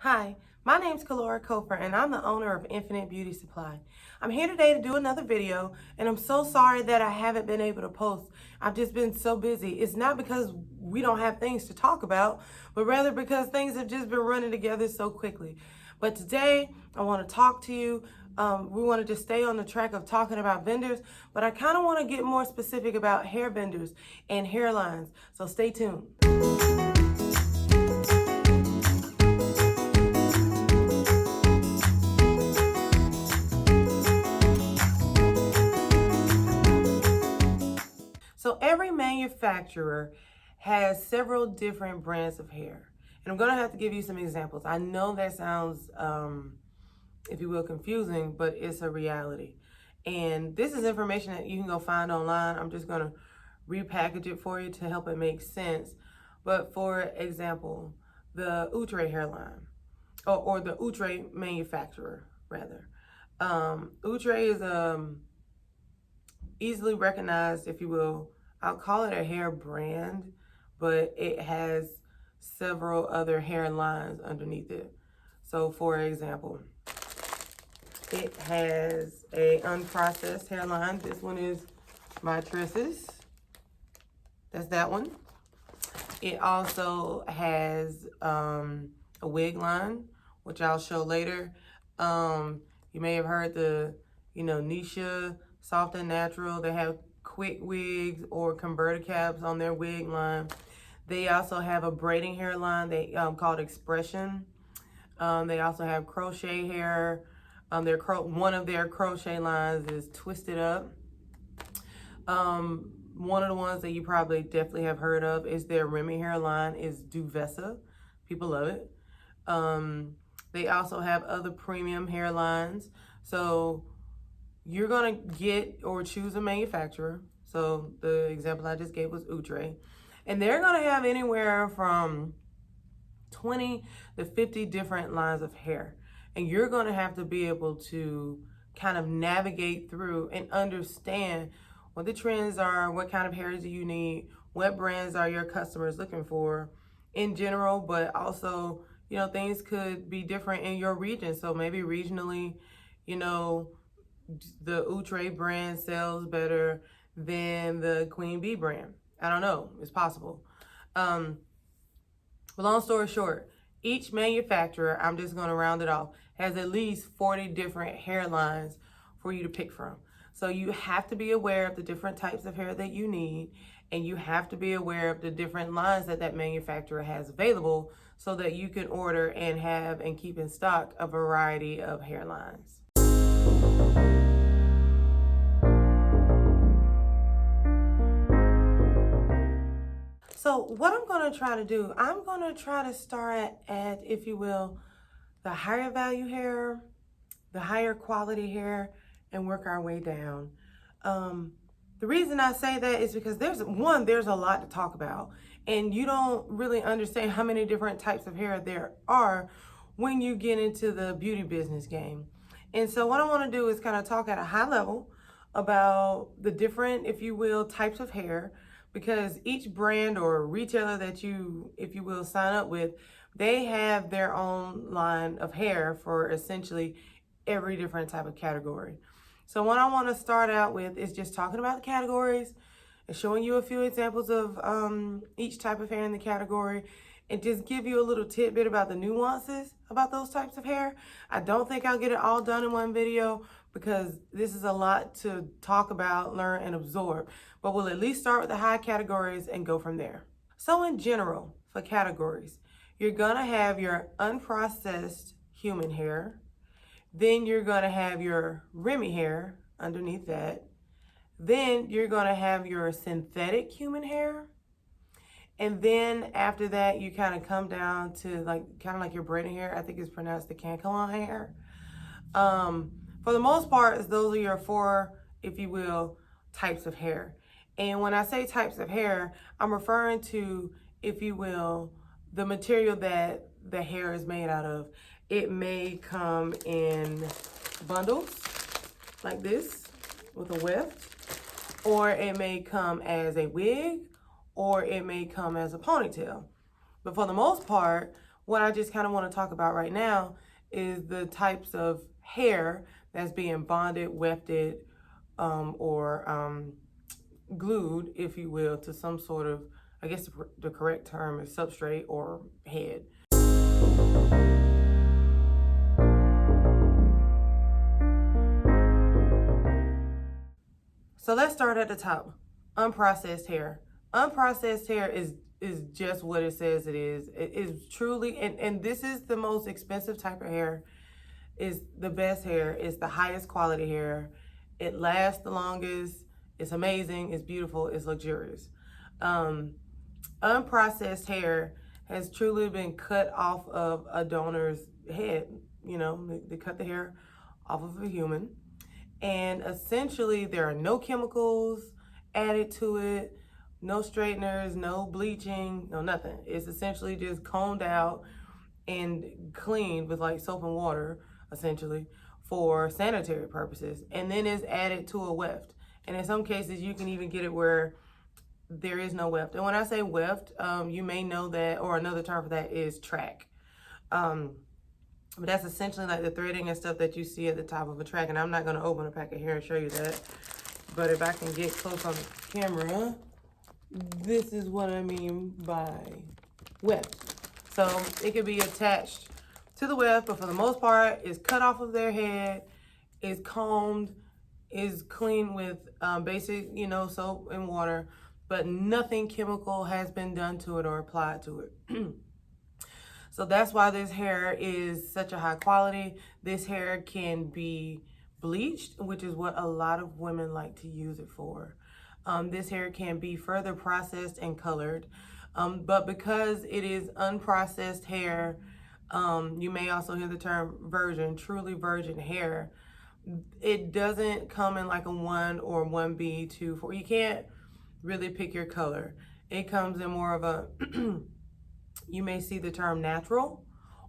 Hi, my name's Kalora Kofer and I'm the owner of Infinite Beauty Supply. I'm here today to do another video and I'm so sorry that I haven't been able to post. I've just been so busy. It's not because we don't have things to talk about, but rather because things have just been running together so quickly. But today I want to talk to you. We want to just stay on the track of talking about vendors, but I kind of want to get more specific about hair vendors and hairlines. So stay tuned. So every manufacturer has several different brands of hair. And I'm going to have to give you some examples. I know that sounds, if you will, confusing, but it's a reality. And this is information that you can go find online. I'm just going to repackage it for you to help it make sense. But for example, the Outre hairline, or the Outre manufacturer, rather. Outre is easily recognized, if you will. I'll call it a hair brand, but it has several other hair lines underneath it. So for example, it has a unprocessed hairline. This one is my tresses. That's that one. It also has a wig line, which I'll show later. You may have heard the, Nisha Soft and Natural. They have quick wigs or converter caps on their wig line. They also have a braiding hairline called Expression. They also have crochet hair. One of their crochet lines is Twisted Up. One of the ones that you probably definitely have heard of is their Remy Hair line is Duvessa. People love it. They also have other premium hairlines. So you're gonna get or choose a manufacturer. So the example I just gave was Outre. And they're gonna have anywhere from 20 to 50 different lines of hair. And you're gonna have to be able to kind of navigate through and understand what the trends are, what kind of hair do you need, what brands are your customers looking for in general, but also, things could be different in your region. So maybe regionally, the Outre brand sells better than the Queen Bee brand. I don't know. It's possible. But long story short, each manufacturer, I'm just going to round it off, has at least 40 different hairlines for you to pick from. So you have to be aware of the different types of hair that you need, and you have to be aware of the different lines that manufacturer has available so that you can order and have and keep in stock a variety of hairlines. So what I'm going to try to do, I'm going to try to start at, if you will, the higher value hair, the higher quality hair, and work our way down. The reason I say that is because there's a lot to talk about, and you don't really understand how many different types of hair there are when you get into the beauty business game. And so what I want to do is kind of talk at a high level about the different, if you will, types of hair, because each brand or retailer that you, if you will, sign up with, they have their own line of hair for essentially every different type of category. So what I want to start out with is just talking about the categories and showing you a few examples of each type of hair in the category, and just give you a little tidbit about the nuances about those types of hair. I don't think I'll get it all done in one video because this is a lot to talk about, learn, and absorb. But we'll at least start with the high categories and go from there. So in general, for categories, you're gonna have your unprocessed human hair. Then you're gonna have your Remy hair underneath that. Then you're gonna have your synthetic human hair. And then after that, you kind of come down to kind of like your braiding hair. I think it's pronounced the cancaline hair. For the most part, those are your four, if you will, types of hair. And when I say types of hair, I'm referring to, if you will, the material that the hair is made out of. It may come in bundles like this with a weft, or it may come as a wig, or it may come as a ponytail. But for the most part, what I just kind of want to talk about right now is the types of hair that's being bonded, wefted, or glued, if you will, to some sort of, I guess the correct term is substrate or head. So let's start at the top. Unprocessed hair. Unprocessed hair is just what it says it is. It is truly, and this is the most expensive type of hair. Is the best hair. It's the highest quality hair. It lasts the longest. It's amazing. It's beautiful. It's luxurious. Unprocessed hair has truly been cut off of a donor's head. You know, they cut the hair off of a human. And essentially, there are no chemicals added to it, no straighteners, no bleaching, no nothing. It's essentially just combed out and cleaned with like soap and water, essentially, for sanitary purposes. And then it's added to a weft. And in some cases, you can even get it where there is no weft. And when I say weft, you may know that, or another term for that is track. But that's essentially like the threading and stuff that you see at the top of a track. And I'm not going to open a pack of hair and show you that. But if I can get close on the camera, this is what I mean by weft. So it could be attached to the weft, but for the most part, it's cut off of their head, is combed, is cleaned with basic, soap and water, but nothing chemical has been done to it or applied to it. So that's why this hair is such a high quality. This hair can be bleached, which is what a lot of women like to use it for. This hair can be further processed and colored. But because it is unprocessed hair, you may also hear the term virgin, truly virgin hair. It doesn't come in like a 1 or 1B, 2, 4. You can't really pick your color. It comes in more of a you may see the term natural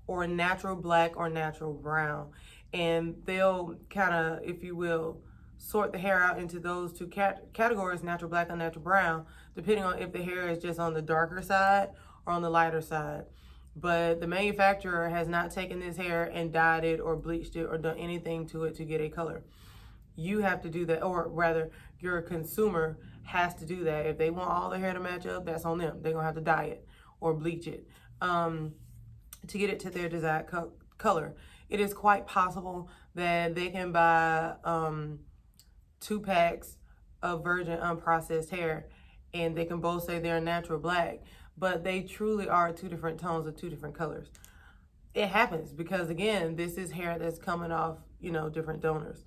or natural black or natural brown. And they'll kind of, if you will, sort the hair out into those two categories, natural black and natural brown, depending on if the hair is just on the darker side or on the lighter side. But the manufacturer has not taken this hair and dyed it or bleached it or done anything to it to get a color. You have to do that, or rather, your consumer has to do that. If they want all the hair to match up, that's on them. They're going to have to dye it or bleach it to get it to their desired color. It is quite possible that they can buy 2 packs of virgin unprocessed hair and they can both say they're natural black, but they truly are 2 different tones of 2 different colors. It happens because, again, this is hair that's coming off, different donors.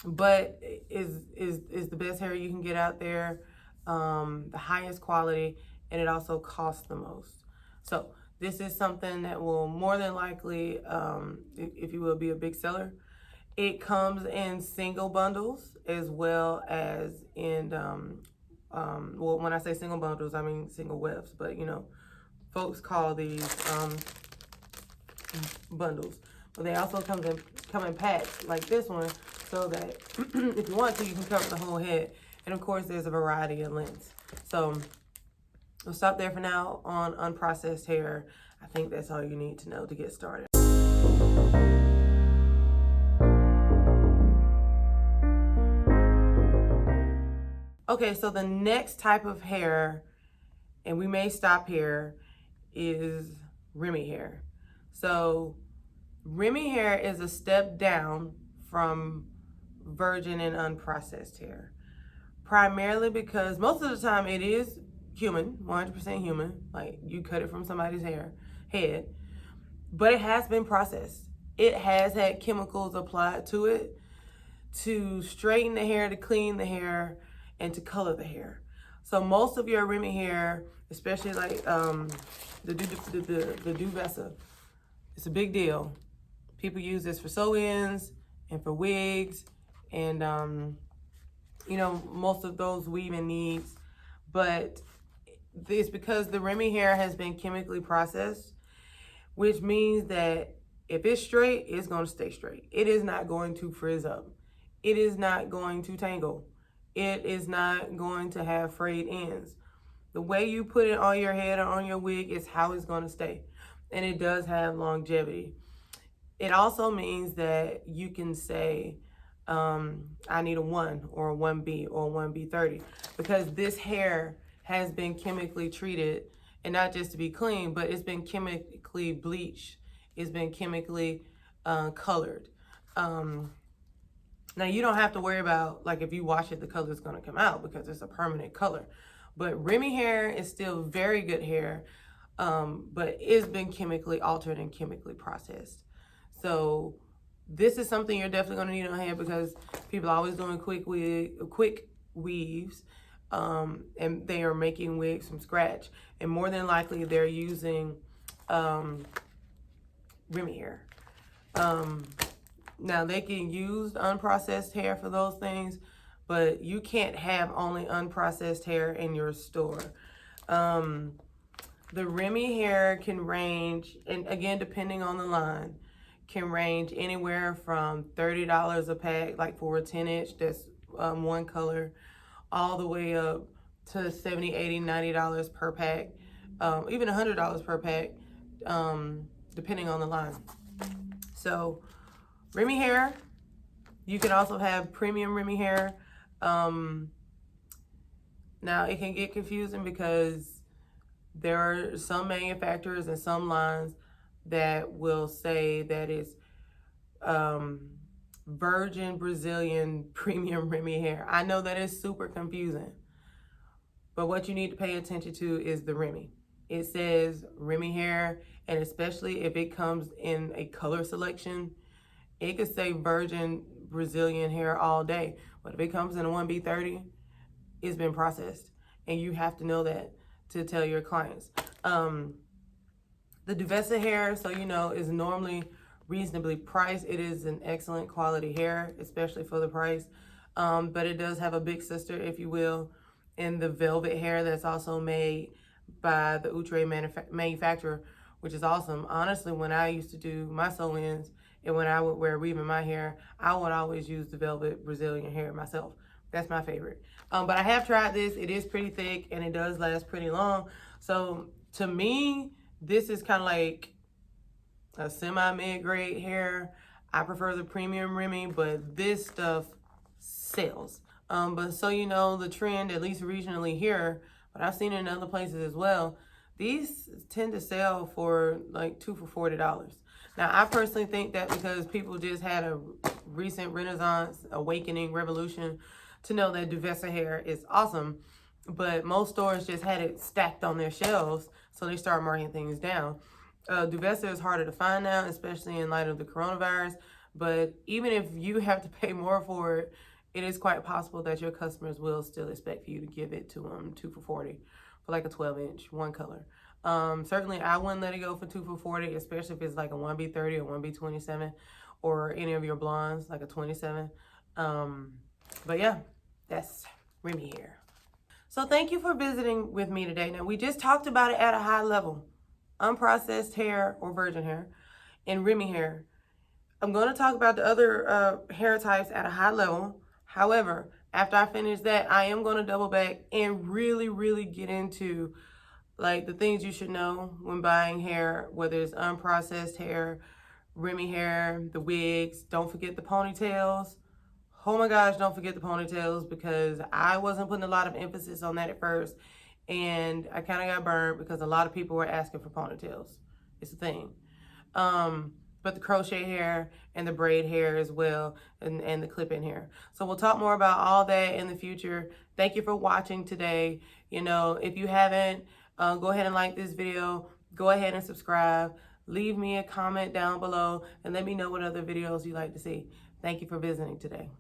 But is the best hair you can get out there, the highest quality, and it also costs the most. So this is something that will more than likely, if you will, be a big seller. It comes in single bundles as well as in, well, when I say single bundles, I mean single wefts, but folks call these bundles. But they also come in packs like this one, so that if you want to, you can cover the whole head. And of course, there's a variety of lengths. So we'll stop there for now on unprocessed hair. I think that's all you need to know to get started. Okay, so the next type of hair, and we may stop here, is Remy hair. So Remy hair is a step down from virgin and unprocessed hair, primarily because most of the time it is human, 100% human, like you cut it from somebody's head, but it has been processed. It has had chemicals applied to it to straighten the hair, to clean the hair, and to color the hair. So most of your Remy hair, especially like the Duvessa, it's a big deal. People use this for sew-ins and for wigs and most of those weaving needs. But it's because the Remy hair has been chemically processed, which means that if it's straight, it's going to stay straight. It is not going to frizz up. It is not going to tangle. It is not going to have frayed ends. The way you put it on your head or on your wig is how it's going to stay. And it does have longevity. It also means that you can say, I need a 1 or a 1B or a 1B30, because this hair has been chemically treated, and not just to be clean, but it's been chemically bleached. It's been chemically colored. Now, you don't have to worry about, like, if you wash it, the color is going to come out because it's a permanent color. But Remy hair is still very good hair, but it's been chemically altered and chemically processed. So this is something you're definitely going to need on hair, because people are always doing quick weaves, and they are making wigs from scratch. And more than likely, they're using Remy hair. Now, they can use unprocessed hair for those things, but you can't have only unprocessed hair in your store. The Remy hair can range, and again, depending on the line, can range anywhere from $30 a pack, like for a 10-inch, that's one color, all the way up to $70, $80, $90 per pack, even $100 per pack, depending on the line. So Remy hair, you can also have premium Remy hair. Now it can get confusing because there are some manufacturers and some lines that will say that it's virgin Brazilian premium Remy hair. I know that is super confusing, but what you need to pay attention to is the Remy. It says Remy hair, and especially if it comes in a color selection, it could say virgin Brazilian hair all day, but if it comes in a 1B30, it's been processed, and you have to know that to tell your clients. The Duvessa hair, so you know, is normally reasonably priced. It is an excellent quality hair, especially for the price. But it does have a big sister, if you will, in the velvet hair that's also made by the Outre manufacturer, which is awesome. Honestly, when I used to do my sew-ins and when I would wear weave in my hair, I would always use the velvet Brazilian hair myself. That's my favorite. But I have tried this. It is pretty thick and it does last pretty long. So to me, this is kind of like a semi-mid-grade hair. I prefer the premium Remy, but this stuff sells. But so you know, the trend, at least regionally here, but I've seen it in other places as well, these tend to sell for like 2 for $40. Now, I personally think that because people just had a recent renaissance, awakening, revolution to know that Duvessa hair is awesome, but most stores just had it stacked on their shelves, so they started marking things down. Duvessa is harder to find now, especially in light of the coronavirus, but even if you have to pay more for it, it is quite possible that your customers will still expect for you to give it to them 2 for $40 for like a 12-inch, one color. Certainly, I wouldn't let it go for 2 for $40, especially if it's like a 1B30 or 1B27 or any of your blondes, like a 27. But yeah, that's Remy hair. So thank you for visiting with me today. Now, we just talked about it at a high level. Unprocessed hair or virgin hair and Remy hair. I'm going to talk about the other hair types at a high level. However, after I finish that, I am going to double back and really, really get into like the things you should know when buying hair, whether it's unprocessed hair, Remy hair, the wigs. Don't forget the ponytails. Oh my gosh, don't forget the ponytails, because I wasn't putting a lot of emphasis on that at first. And I kind of got burned because a lot of people were asking for ponytails. It's a thing. But the crochet hair and the braid hair as well, and the clip-in hair. So we'll talk more about all that in the future. Thank you for watching today. You know, if you haven't, go ahead and like this video. Go ahead and subscribe. Leave me a comment down below and let me know what other videos you'd like to see. Thank you for visiting today.